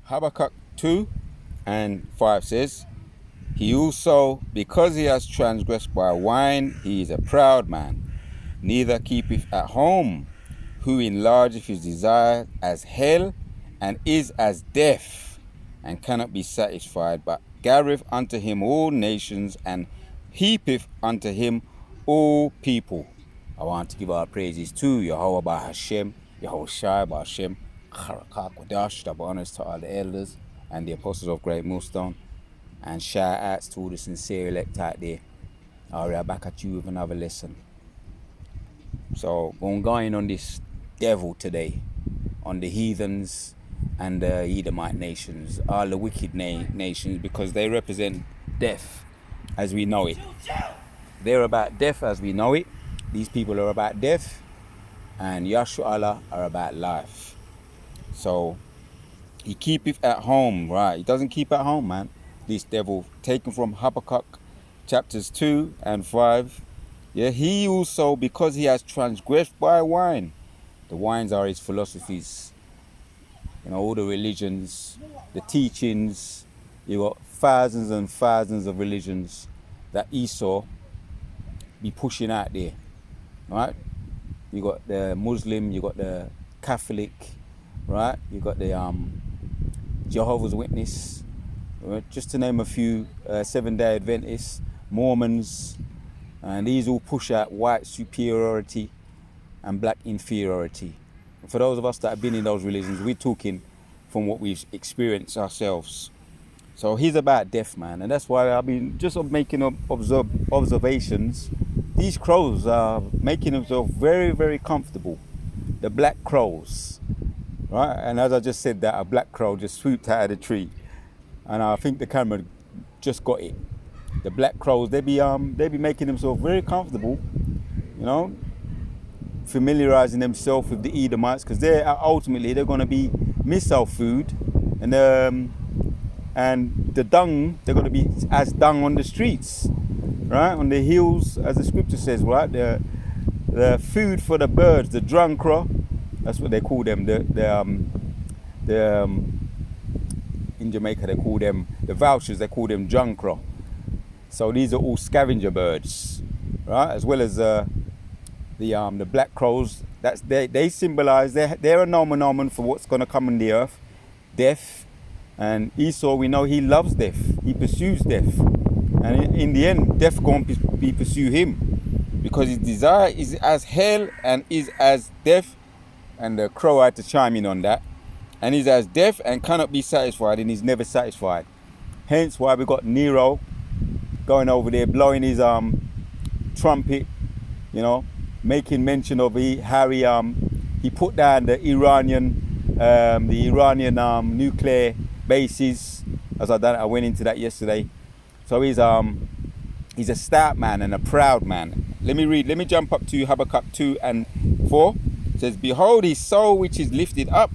Habakkuk 2 and 5 says, He also, because he has transgressed by wine, he is a proud man, neither keepeth at home, who enlargeth his desire as hell, and is as death, and cannot be satisfied, but gathereth unto him all nations, and heapeth unto him all people. I want to give our praises to Yahweh by Hashem, Yahweh Shai by Hashem, Charakak Wadash, double honors to all the elders and the apostles of Great Millstone, and shout outs to all the sincere elect out there. All right, back at you with another lesson. So, we're going on this devil today, on the heathens and the Edomite nations, all the wicked nations, because they represent death as we know it. They're about death as we know it. These people are about death, and Yahshua Allah are about life. So, he keepeth at home, right? He doesn't keep at home, man. This devil, taken from Habakkuk chapters 2 and 5. Yeah, he also, because he has transgressed by wine. The wines are his philosophies. You know, all the religions, the teachings. You got thousands and thousands of religions that Esau be pushing out there, right? You got the Muslim, you got the Catholic, right? You got the Jehovah's Witness, right? Just to name a few, Seventh-day Adventists, Mormons, and these all push out white superiority and black inferiority. For those of us that have been in those religions, we're talking from what we've experienced ourselves. So he's about death, man, and that's why I've been just making observations. These crows are making themselves very, very comfortable. The black crows, right? And as I just said that, a black crow just swooped out of the tree, and I think the camera just got it. The black crows, they be making themselves very comfortable, you know, familiarizing themselves with the Edomites, because they're going to be missile food, and the dung, they're going to be as dung on the streets, right, on the hills, as the scripture says, right? The food for the birds, the drunkra, that's what they call them. In Jamaica they call them the vultures. They call them drunkra. So these are all scavenger birds, right? As well as the black crows. They symbolize, they're a nomen for what's going to come on the earth, death. And Esau, we know he loves death. He pursues death, and in the end, death going to pursue him, because his desire is as hell and is as death. And the crow had to chime in on that. And he's as death and cannot be satisfied, and he's never satisfied. Hence why we got Nero going over there, blowing his trumpet, you know, making mention of how he put down the Iranian nuclear bases. As I went into that yesterday. So he's a stout man and a proud man. Let me jump up to Habakkuk 2 and 4. It says, Behold, his soul which is lifted up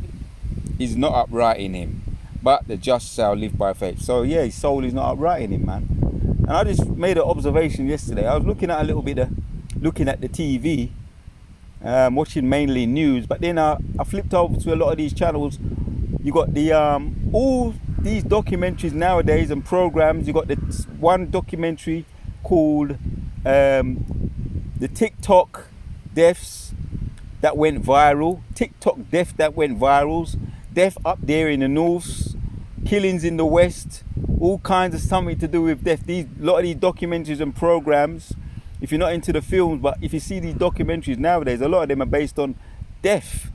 is not upright in him, but the just shall live by faith. So yeah, his soul is not upright in him, man. And I just made an observation yesterday. I was looking at the TV, watching mainly news, but then I flipped over to a lot of these channels. You got the all these documentaries nowadays and programs. You got the one documentary called the TikTok deaths that went viral. TikTok death that went viral. Death up there in the north, killings in the west, all kinds of something to do with death. A lot of these documentaries and programs, if you're not into the films, but if you see these documentaries nowadays, a lot of them are based on death.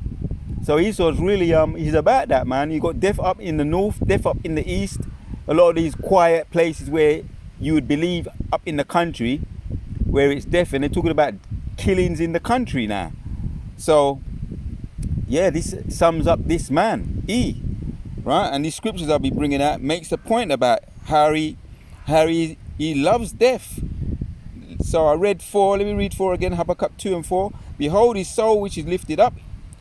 So Esau's really, he's about that, man. You got death up in the north, death up in the east. A lot of these quiet places where you would believe up in the country, where it's death, and they're talking about killings in the country now. So, yeah, this sums up this man, right? And these scriptures I'll be bringing out makes a point about how he loves death. So I read 4, let me read 4 again, Habakkuk 2 and 4. Behold, his soul which is lifted up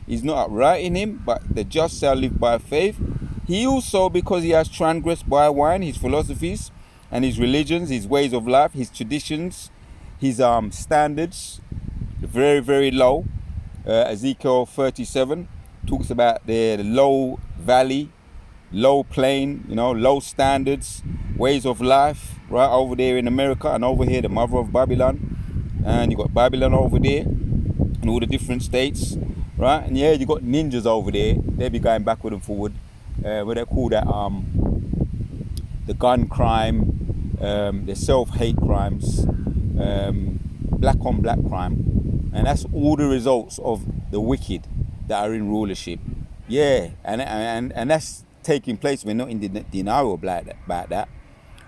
is not upright in him, but the just shall live by faith. He also, because he has transgressed by wine, his philosophies and his religions, his ways of life, his traditions, his standards, very, very low. Ezekiel 37 talks about the low valley low plane, low standards, ways of life, right, over there in America, and over here the mother of Babylon, and you got Babylon over there in all the different states, right? And yeah, you got ninjas over there. They be going backward and forward. What they call that, the gun crime, the self-hate crimes, black on black crime, and that's all the results of the wicked that are in rulership. Yeah, and that's taking place. We're not in denial about that.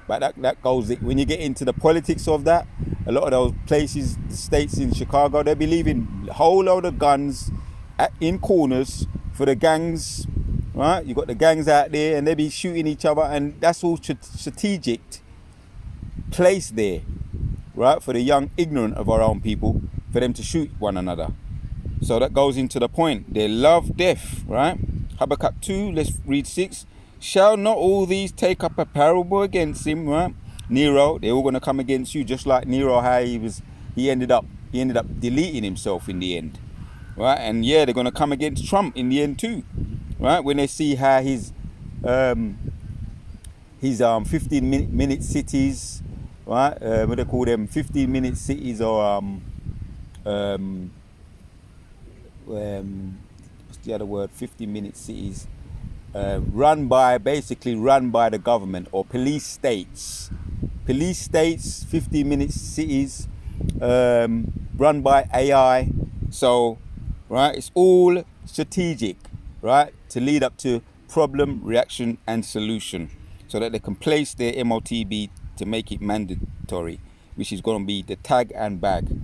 But that goes, when you get into the politics of that, a lot of those places, the states in Chicago, they be leaving a whole load of guns in corners for the gangs, right? You got the gangs out there, and they be shooting each other, and that's all strategic place there, right? For the young, ignorant of our own people, for them to shoot one another. So that goes into the point. They love death, right? Habakkuk 2, let's read 6. Shall not all these take up a parable against him, right? Nero, they're all going to come against you, just like Nero, how he ended up deleting himself in the end, right? And yeah, they're going to come against Trump in the end too, right? When they see how his 15-minute cities, right? What they call them, 15-minute cities, or what's the other word? 15-minute cities. Run by the government, or police states, 15-minute cities, run by AI. So, right, it's all strategic, right, to lead up to problem, reaction, and solution, so that they can place their MOTB to make it mandatory, which is going to be the tag and bag.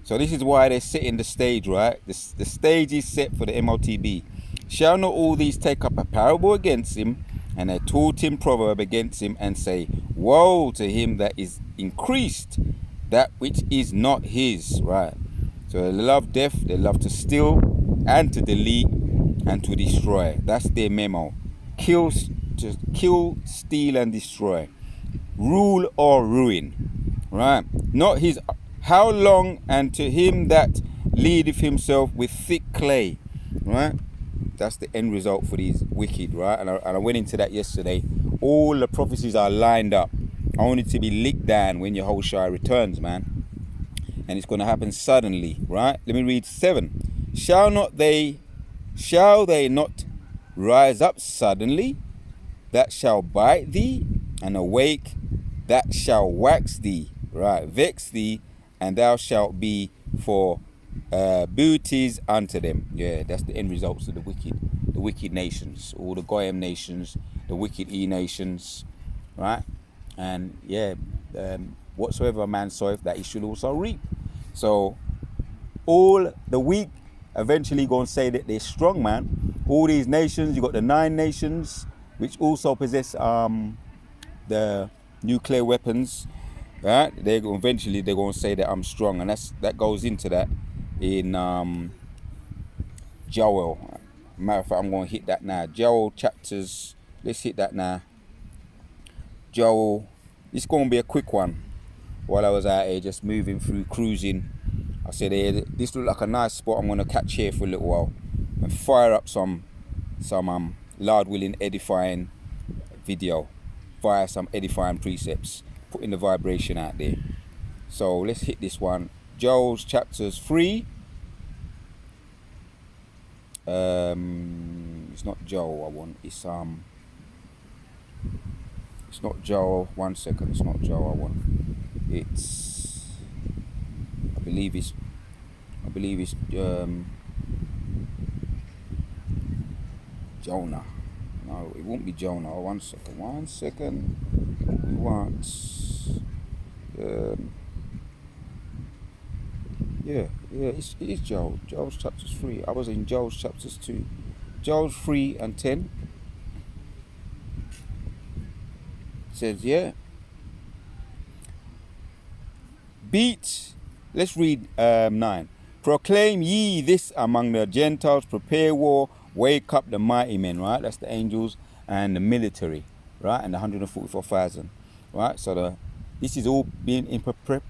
So this is why they're setting the stage, right? The stage is set for the MOTB. Shall not all these take up a parable against him, and they taught him proverb against him, and say, woe to him that is increased that which is not his, right? So they love death, they love to steal and to delete and to destroy. That's their memo. Kill, steal and destroy. Rule or ruin, right? Not his. How long? And to him that leadeth himself with thick clay, right? That's the end result for these wicked, right? And I went into that yesterday. All the prophecies are lined up, only to be licked down when Yahushua returns, man. And it's going to happen suddenly, right? Let me read 7. Shall they not rise up suddenly, that shall bite thee, and awake, that shall wax thee, right? Vex thee, and thou shalt be for booties unto them. Yeah, that's the end results of the wicked nations, all the Goyim nations, the wicked nations, right? And yeah, whatsoever a man soweth, that he should also reap. So all the weak eventually going to say that they're strong, man. All these nations, you got the 9 nations, which also possess the nuclear weapons, right? They're going to say that I'm strong, and that goes into that in Joel. Matter of fact, I'm going to hit that now. Joel chapters. Let's hit that now. Joel. It's going to be a quick one. While I was out here just moving through, cruising, I said, hey, this look like a nice spot. I'm going to catch here for a little while and fire up some Lord willing edifying video via some edifying precepts, putting the vibration out there. So let's hit this one. Joel's chapters 3. It's not Joel I want. It's not Joel. 1 second. It's not Joel I want. It's. I believe it's Jonah. No, it won't be Jonah. 1 second. 1 second. We want. It is Joel. Joel's chapters 3. I was in Joel's chapters 2. Joel's 3 and 10. It says, yeah. Let's read 9. Proclaim ye this among the Gentiles, prepare war, wake up the mighty men, right? That's the angels and the military, right? And the 144,000, right? So this is all being in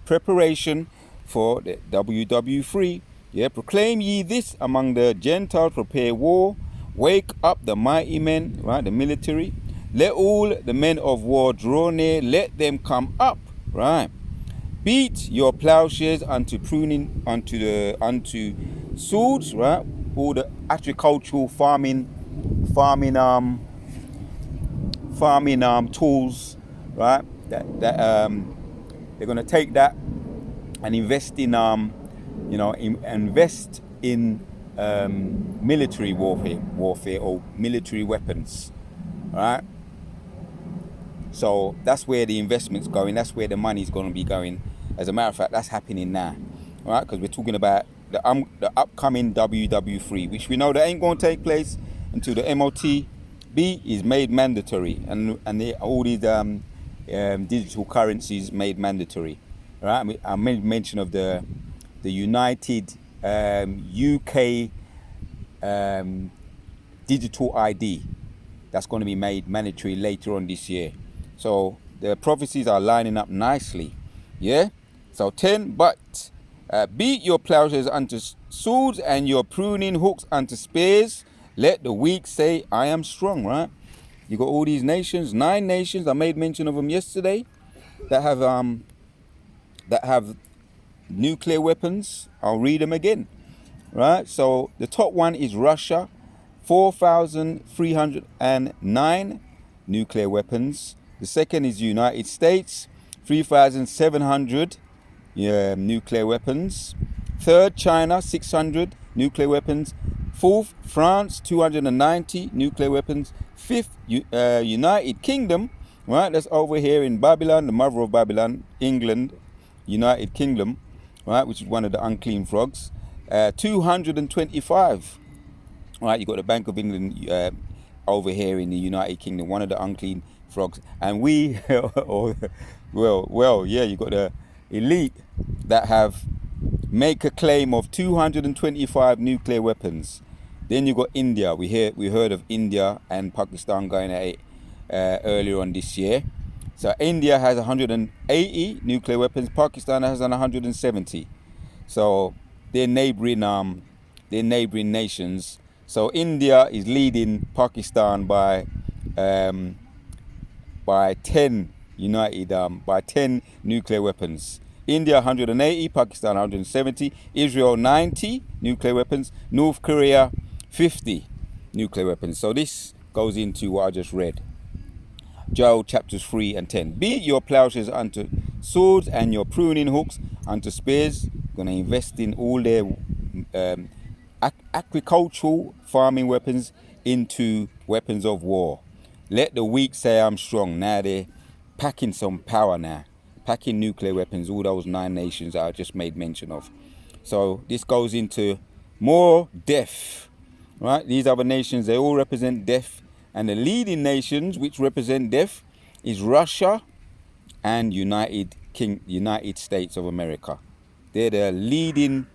preparation for the WW3. Yeah, proclaim ye this among the Gentiles, prepare war, Wake up the mighty men, right, the military. Let all the men of war draw near, let them come up, right. Beat your plowshares unto pruning, unto swords, right. All the agricultural farming tools, right. They're gonna take that and invest in invest in military warfare or military weapons, right? So that's where the investment's going. That's where the money's going to be going. As a matter of fact, that's happening now, right? Because we're talking about the upcoming WW3, which we know that ain't going to take place until the MOTB is made mandatory, and all these digital currencies made mandatory, right? I made mention of the United UK digital ID that's going to be made mandatory later on this year. So the prophecies are lining up nicely, yeah. So 10, but beat your plowshares unto swords and your pruning hooks unto spears. Let the weak say, I am strong, right? You got all these nations, 9 nations. I made mention of them yesterday that have nuclear weapons. I'll read them again, right? So the top one is Russia, 4,309 nuclear weapons. The second is United States, 3,700 nuclear weapons. Third, China, 600 nuclear weapons. Fourth, France, 290 nuclear weapons. Fifth, United Kingdom, right? That's over here in Babylon, the mother of Babylon, England, United Kingdom, right? Which is one of the unclean frogs. 225, right? You got the Bank of England over here in the United Kingdom, one of the unclean frogs. And we, well, yeah, you got the elite that have make a claim of 225 nuclear weapons. Then you got India. We heard of India and Pakistan going at it earlier on this year. So India has 180 nuclear weapons. Pakistan has 170. So they're neighboring nations. So India is leading Pakistan by 10 by 10 nuclear weapons. India 180, Pakistan 170, Israel 90 nuclear weapons, North Korea 50 nuclear weapons. So this goes into what I just read. Joel chapters 3 and 10. Beat your plowshares unto swords and your pruning hooks unto spears. Going to invest in all their agricultural farming weapons into weapons of war. Let the weak say I'm strong. Now they're packing some power now. Packing nuclear weapons, all those 9 nations that I just made mention of. So this goes into more death, right? These other nations, they all represent death. And the leading nations which represent death is Russia and United States of America. They're the leading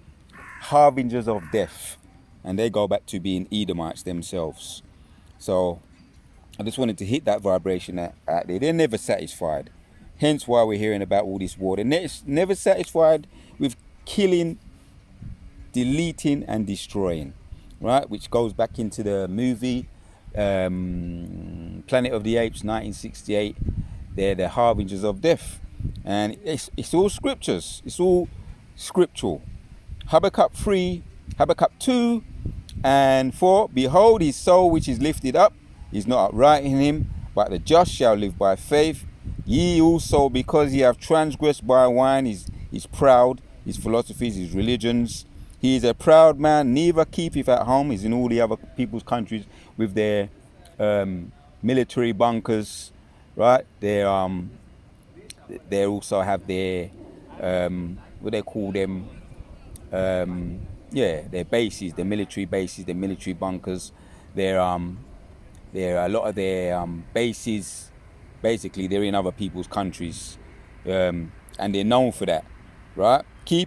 harbingers of death. And they go back to being Edomites themselves. So I just wanted to hit that vibration out there. They're never satisfied. Hence why we're hearing about all this war. They're never satisfied with killing, deleting and destroying, right? Which goes back into the movie Planet of the Apes, 1968. They're the harbingers of death. And it's all scriptures. It's all scriptural. Habakkuk 3, Habakkuk 2 and 4. Behold, his soul which is lifted up is not upright in him, but the just shall live by faith. Ye also, because ye have transgressed by wine, is proud, his philosophies, his religions. He is a proud man, neither keepeth at home. He's in all the other people's countries with their military bunkers, right? They also have their what they call them, their bases, their military bases, their military bunkers. There are a lot of their bases. Basically, they're in other people's countries, and they're known for that, right? He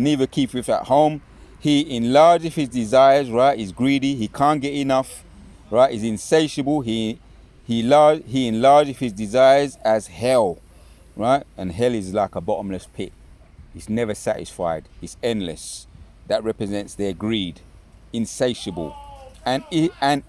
neither keepeth at home. He enlargeth his desires, right? He's greedy. He can't get enough, right? He's insatiable. He enlargeth his desires as hell, right? And hell is like a bottomless pit. It's never satisfied. It's endless. That represents their greed, insatiable. and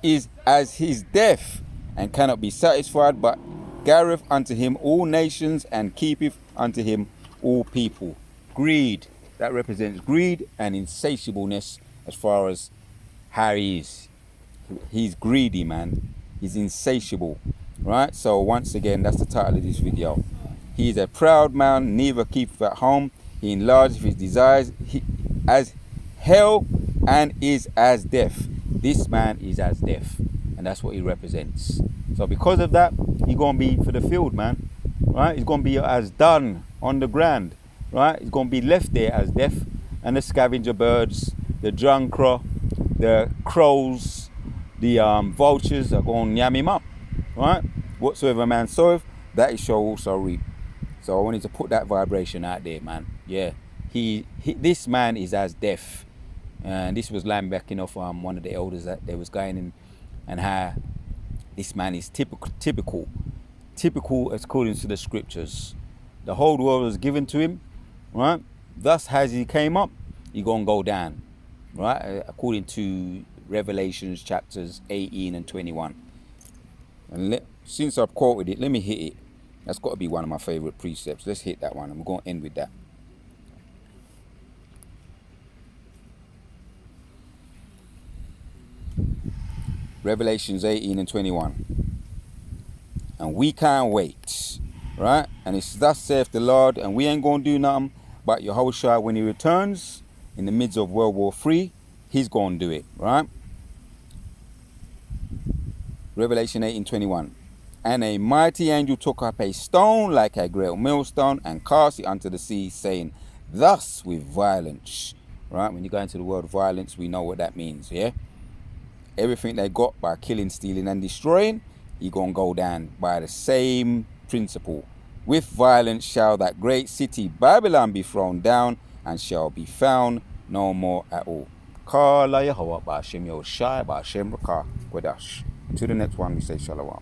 is as his death, and cannot be satisfied, but gathereth unto him all nations, and keepeth unto him all people. Greed, that represents greed and insatiableness as far as how he is. He's greedy, man. He's insatiable, right? So once again, that's the title of this video. He is a proud man, neither keepeth at home. He enlargeth his desires, as hell, and is as death. This man is as death, and that's what he represents. So because of that, he's gonna be for the field, man. Right? He's gonna be as done on the ground. Right? He's gonna be left there as death, and the scavenger birds, the drunkra, the crows, the vultures are going to yam him up. Right? Whatsoever man soweth, that he shall also reap. So I wanted to put that vibration out there, man. Yeah, this man is as death, and this was backing off one of the elders that they was going in, and how this man is typical according to the scriptures. The whole world was given to him, right? Thus as he came up, he gonna go down, right? According to Revelations chapters 18 and 21. And since I've quoted it, let me hit it. That's got to be one of my favorite precepts. Let's hit that one, and we're going to end with that. Revelations 18 and 21. And we can't wait, right? And it's thus saith the Lord, and we ain't going to do nothing, but Yahushua, when he returns in the midst of World War III, he's going to do it, right? Revelation 18:21. And a mighty angel took up a stone like a great millstone, and cast it unto the sea, saying, thus with violence. Right? When you go into the word violence, we know what that means, yeah? Everything they got by killing, stealing, and destroying, you're going to go down by the same principle. With violence shall that great city Babylon be thrown down, and shall be found no more at all. Kala Yahweh Ba'ashem Yoshai Ba'ashem Rakah Kwadash. To the next one, we say Shalom.